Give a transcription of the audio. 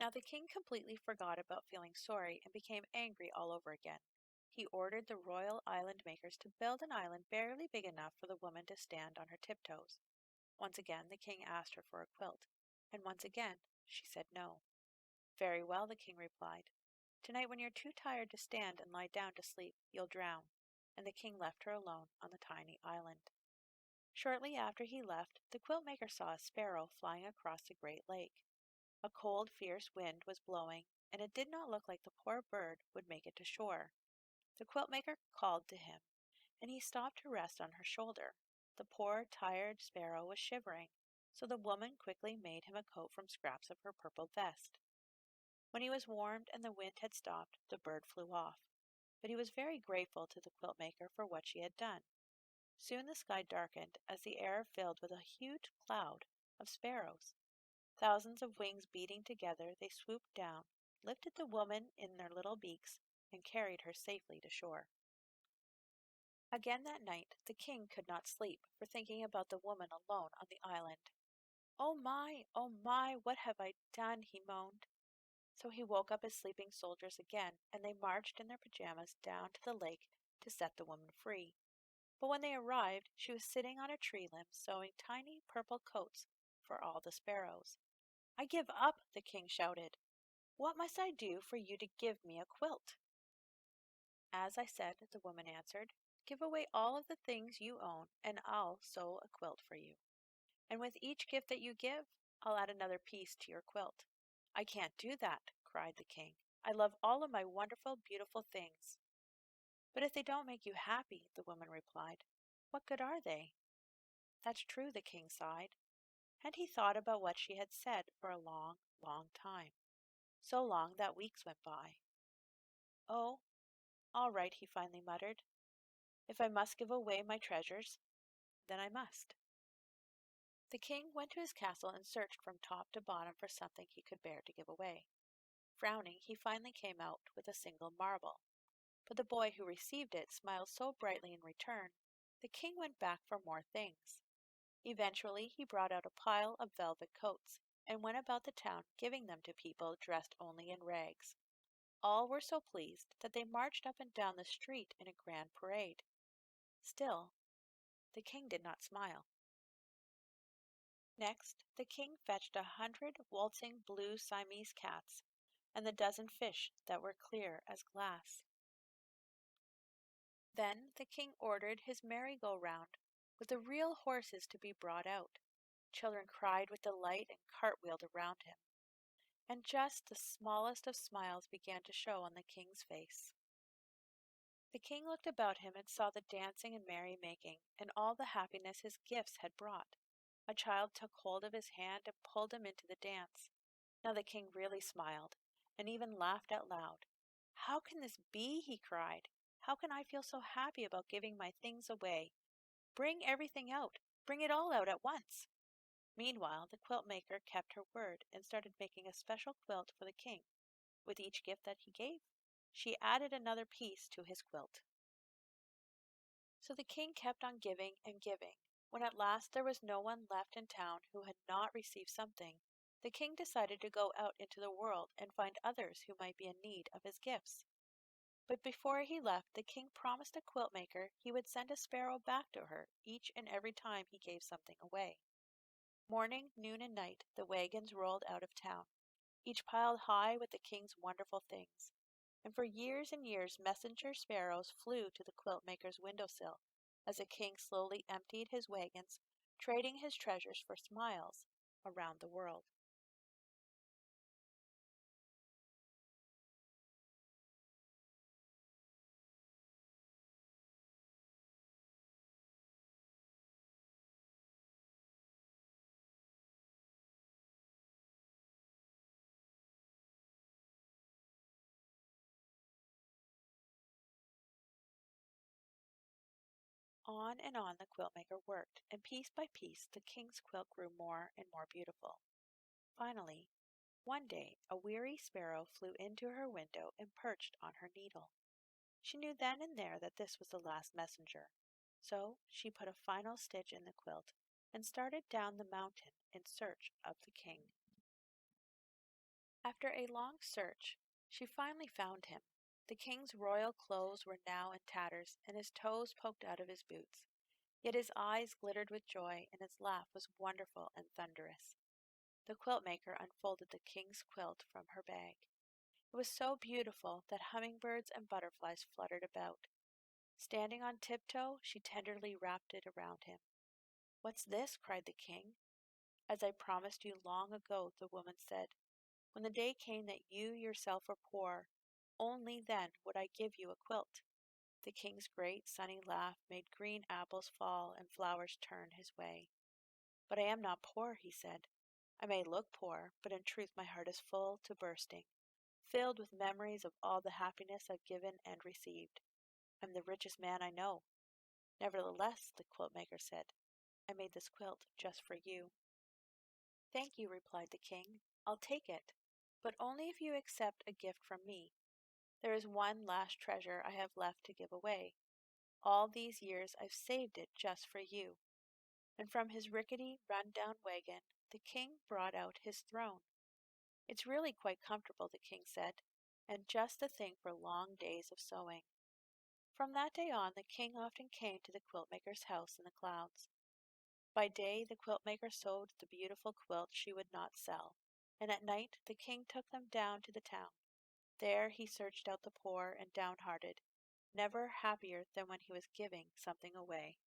Now the king completely forgot about feeling sorry and became angry all over again. He ordered the royal island makers to build an island barely big enough for the woman to stand on her tiptoes. Once again the king asked her for a quilt, and once again she said no. Very well, the king replied. Tonight when you're too tired to stand and lie down to sleep, you'll drown. And the king left her alone on the tiny island. Shortly after he left, the quiltmaker saw a sparrow flying across the great lake. A cold, fierce wind was blowing, and it did not look like the poor bird would make it to shore. The quiltmaker called to him, and he stopped to rest on her shoulder. The poor, tired sparrow was shivering, so the woman quickly made him a coat from scraps of her purple vest. When he was warmed and the wind had stopped, the bird flew off, but he was very grateful to the quiltmaker for what she had done. Soon the sky darkened as the air filled with a huge cloud of sparrows. Thousands of wings beating together, they swooped down, lifted the woman in their little beaks, and carried her safely to shore. Again that night, the king could not sleep for thinking about the woman alone on the island. Oh my, what have I done?" he moaned. So he woke up his sleeping soldiers again, and they marched in their pajamas down to the lake to set the woman free. But when they arrived, she was sitting on a tree limb sewing tiny purple coats for all the sparrows. "I give up!" the king shouted. "What must I do for you to give me a quilt?" "As I said," the woman answered, "give away all of the things you own, and I'll sew a quilt for you. And with each gift that you give, I'll add another piece to your quilt." "I can't do that," cried the king. "I love all of my wonderful, beautiful things." "But if they don't make you happy," the woman replied, "what good are they?" "That's true," the king sighed. And he thought about what she had said for a long, long time. So long that weeks went by. "Oh, all right," he finally muttered. "If I must give away my treasures, then I must." The king went to his castle and searched from top to bottom for something he could bear to give away. Frowning, he finally came out with a single marble. But the boy who received it smiled so brightly in return, the king went back for more things. Eventually he brought out a pile of velvet coats, and went about the town giving them to people dressed only in rags. All were so pleased that they marched up and down the street in a grand parade. Still, the king did not smile. Next, the king fetched 100 waltzing blue Siamese cats, and the dozen fish that were clear as glass. Then the king ordered his merry-go-round with the real horses to be brought out. Children cried with delight and cartwheeled around him. And just the smallest of smiles began to show on the king's face. The king looked about him and saw the dancing and merry-making, and all the happiness his gifts had brought. A child took hold of his hand and pulled him into the dance. Now the king really smiled, and even laughed out loud. "How can this be?" he cried. "How can I feel so happy about giving my things away? Bring everything out. Bring it all out at once." Meanwhile, the quilt maker kept her word and started making a special quilt for the king. With each gift that he gave, she added another piece to his quilt. So the king kept on giving and giving. When at last there was no one left in town who had not received something, the king decided to go out into the world and find others who might be in need of his gifts. But before he left, the king promised the quilt maker he would send a sparrow back to her each and every time he gave something away. Morning, noon, and night the wagons rolled out of town, each piled high with the king's wonderful things. And for years and years messenger sparrows flew to the quilt maker's windowsill as the king slowly emptied his wagons, trading his treasures for smiles around the world. On and on the quilt maker worked, and piece by piece the king's quilt grew more and more beautiful. Finally, one day a weary sparrow flew into her window and perched on her needle. She knew then and there that this was the last messenger, so she put a final stitch in the quilt and started down the mountain in search of the king. After a long search, she finally found him. The king's royal clothes were now in tatters, and his toes poked out of his boots. Yet his eyes glittered with joy, and his laugh was wonderful and thunderous. The quiltmaker unfolded the king's quilt from her bag. It was so beautiful that hummingbirds and butterflies fluttered about. Standing on tiptoe, she tenderly wrapped it around him. "What's this?" cried the king. "As I promised you long ago," the woman said. "When the day came that you yourself were poor, only then would I give you a quilt." The king's great sunny laugh made green apples fall and flowers turn his way. "But I am not poor," he said. "I may look poor, but in truth my heart is full to bursting, filled with memories of all the happiness I've given and received. I'm the richest man I know." "Nevertheless," the quiltmaker said, "I made this quilt just for you." "Thank you," replied the king. "I'll take it, but only if you accept a gift from me. There is one last treasure I have left to give away. All these years I've saved it just for you." And from his rickety, run-down wagon, the king brought out his throne. "It's really quite comfortable," the king said, "and just the thing for long days of sewing." From that day on, the king often came to the quiltmaker's house in the clouds. By day, the quiltmaker sewed the beautiful quilts she would not sell, and at night the king took them down to the town. There he searched out the poor and downhearted, never happier than when he was giving something away.